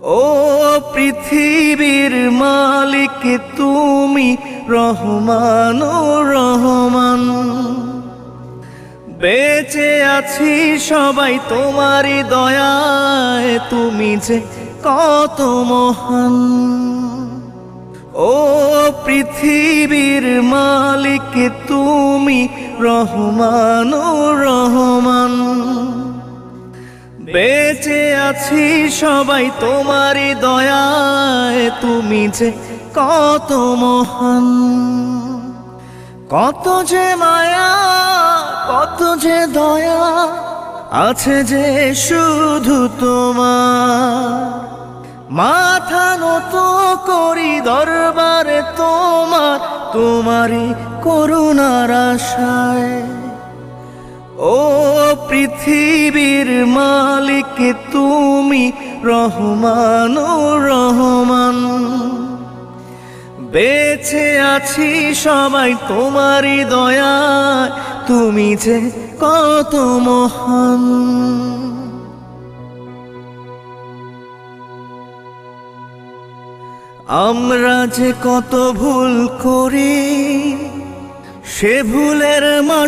ও পৃথিবীর মালিক তুমি রহমান ও রহমান। বেঁচে আছি সবাই তোমারই দয়ায়, তুমি যে কত মহান। ও পৃথিবীর মালিক তুমি রহমান ও রহমান। বেঁচে আছি সবাই তোমারই দয়ায়, তুমি যে কত মহান। কত যে মায়া, কত যে দয়া আছে যে শুধু তোমার। মাথা নত করি দরবারে তোমার, তোমারই করুণার আশায়। ও পৃথিবীর মালিক তুমি রহমান ও রহমান। বেঁচে আছি সবাই তোমারই দয়ায়, তুমি যে কত মহান। আমরা যে কত ভুল করি, সে ভুলের